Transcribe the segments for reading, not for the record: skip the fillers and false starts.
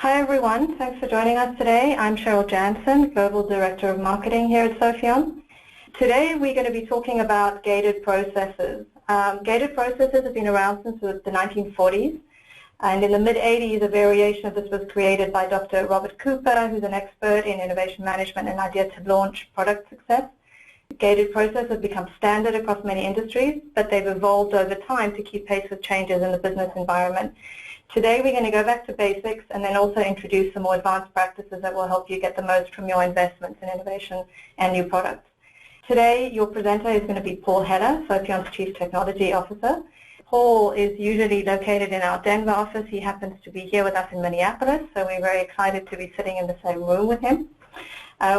Hi everyone, thanks for joining us today. I'm Cheryl Jansen, Global Director of Marketing here at Sopheon. Today we're going to be talking about gated processes. Gated processes have been around since the 1940s, and in the mid-80s a variation of this was created by Dr. Robert Cooper, who's an expert in innovation management and idea to launch product success. Gated processes have become standard across many industries, but they've evolved over time to keep pace with changes in the business environment. Today we're going to go back to basics and then also introduce some more advanced practices that will help you get the most from your investments in innovation and new products. Today your presenter is going to be Paul Heller, Sopheon's Chief Technology Officer. Paul is usually located in our Denver office. He happens to be here with us in Minneapolis, so we're very excited to be sitting in the same room with him.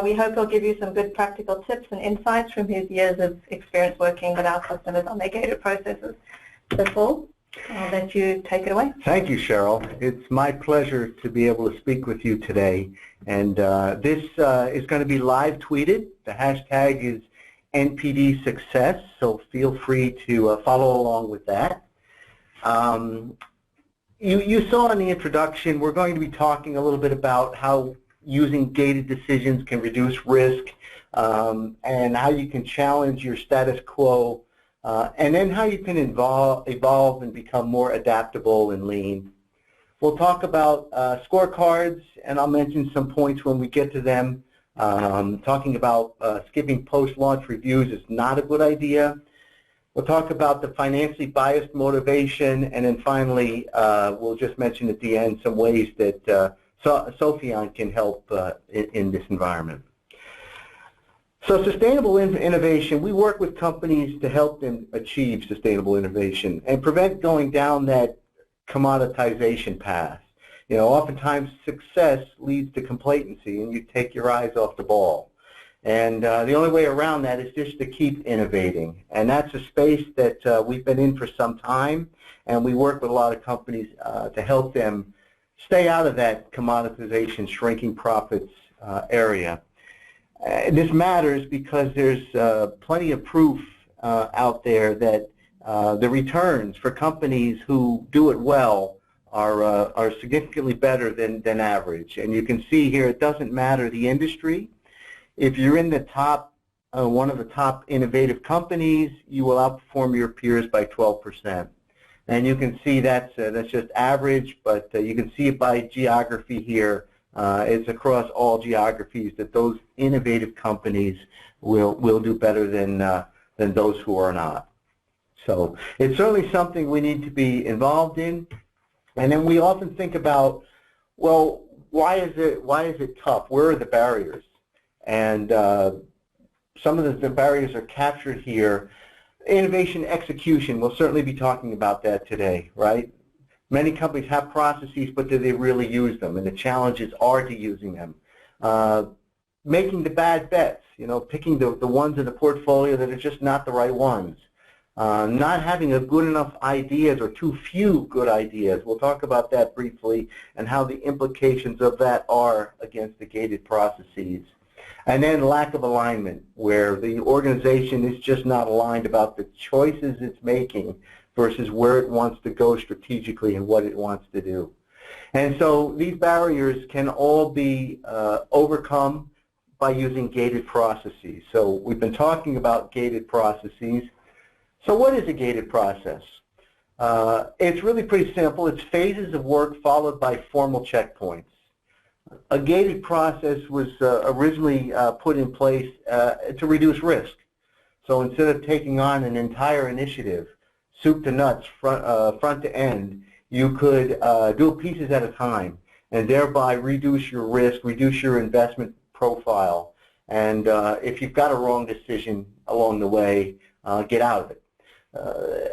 We hope he'll give you some good practical tips and insights from his years of experience working with our customers on their gated processes. So Paul, I'll let you take it away. Thank you, Cheryl. It's my pleasure to be able to speak with you today. And this is going to be live tweeted. The hashtag is NPD Success, so feel free to follow along with that. You saw in the introduction, we're going to be talking a little bit about how using gated decisions can reduce risk and how you can challenge your status quo. And then how you can evolve and become more adaptable and lean. We'll talk about scorecards, and I'll mention some points when we get to them. Talking about skipping post-launch reviews is not a good idea. We'll talk about the financially biased motivation, and then finally we'll just mention at the end some ways that Sopheon can help in this environment. So sustainable innovation, we work with companies to help them achieve sustainable innovation and prevent going down that commoditization path. You know, oftentimes success leads to complacency and you take your eyes off the ball. And the only way around that is just to keep innovating. And that's a space that we've been in for some time, and we work with a lot of companies to help them stay out of that commoditization, shrinking profits area. This matters because there's plenty of proof out there that the returns for companies who do it well are significantly better than average. And you can see here it doesn't matter the industry. If you're in the top, one of the top innovative companies, you will outperform your peers by 12%. And you can see that's just average, but you can see it by geography here. It's across all geographies that those innovative companies will do better than those who are not. So it's certainly something we need to be involved in. And then we often think about, well, why is it tough? Where are the barriers? And some of the barriers are captured here. Innovation execution, we'll certainly be talking about that today, right? Many companies have processes, but do they really use them? And the challenges are to using them. Making the bad bets, you know, picking the ones in the portfolio that are just not the right ones. Not having a good enough ideas or too few good ideas. We'll talk about that briefly and how the implications of that are against the gated processes. And then lack of alignment, where the organization is just not aligned about the choices it's making versus where it wants to go strategically and what it wants to do. And so these barriers can all be overcome by using gated processes. So we've been talking about gated processes. So what is a gated process? It's really pretty simple. It's phases of work followed by formal checkpoints. A gated process was originally put in place to reduce risk. So instead of taking on an entire initiative, soup to nuts, front to end, you could do it pieces at a time and thereby reduce your risk, reduce your investment profile, and if you've got a wrong decision along the way, get out of it.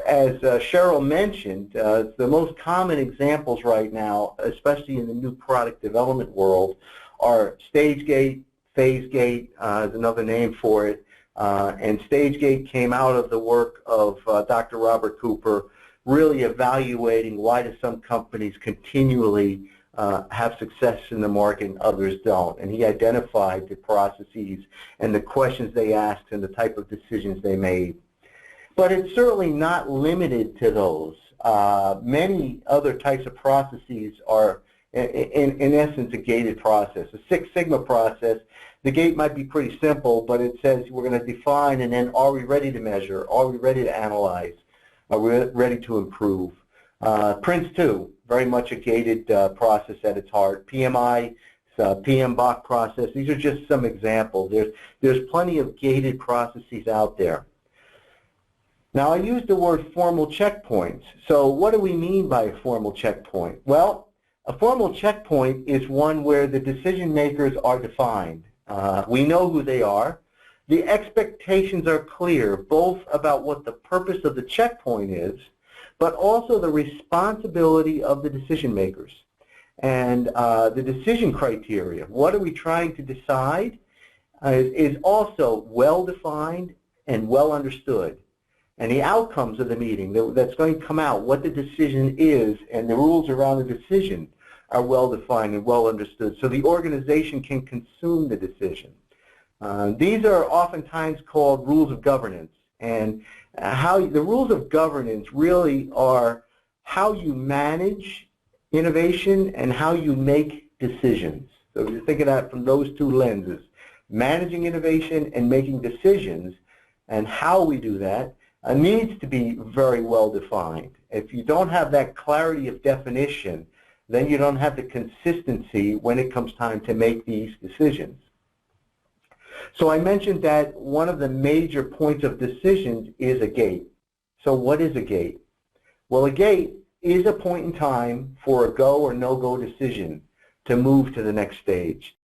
As Cheryl mentioned, the most common examples right now, especially in the new product development world, are stage gate, phase gate is another name for it. And stage gate came out of the work of Dr. Robert Cooper, really evaluating why do some companies continually have success in the market and others don't. And he identified the processes and the questions they asked and the type of decisions they made. But it's certainly not limited to those. Many other types of processes are in essence, a gated process. A Six Sigma process, the gate might be pretty simple, but it says we're going to define and then are we ready to measure? Are we ready to analyze? Are we ready to improve? Prince 2, very much a gated process at its heart. PMI, PMBOK process, these are just some examples. There's plenty of gated processes out there. Now, I use the word formal checkpoints. So what do we mean by a formal checkpoint? Well, a formal checkpoint is one where the decision makers are defined. We know who they are. The expectations are clear, both about what the purpose of the checkpoint is, but also the responsibility of the decision makers. And the decision criteria, what are we trying to decide, is also well-defined and well understood. And the outcomes of the meeting that's going to come out, what the decision is, and the rules around the decision are well-defined and well understood, so the organization can consume the decision. These are oftentimes called rules of governance, and the rules of governance really are how you manage innovation and how you make decisions. So you think of that from those two lenses, managing innovation and making decisions, and how we do that needs to be very well defined. If you don't have that clarity of definition, then you don't have the consistency when it comes time to make these decisions. So I mentioned that one of the major points of decisions is a gate. So what is a gate? Well, a gate is a point in time for a go or no-go decision to move to the next stage.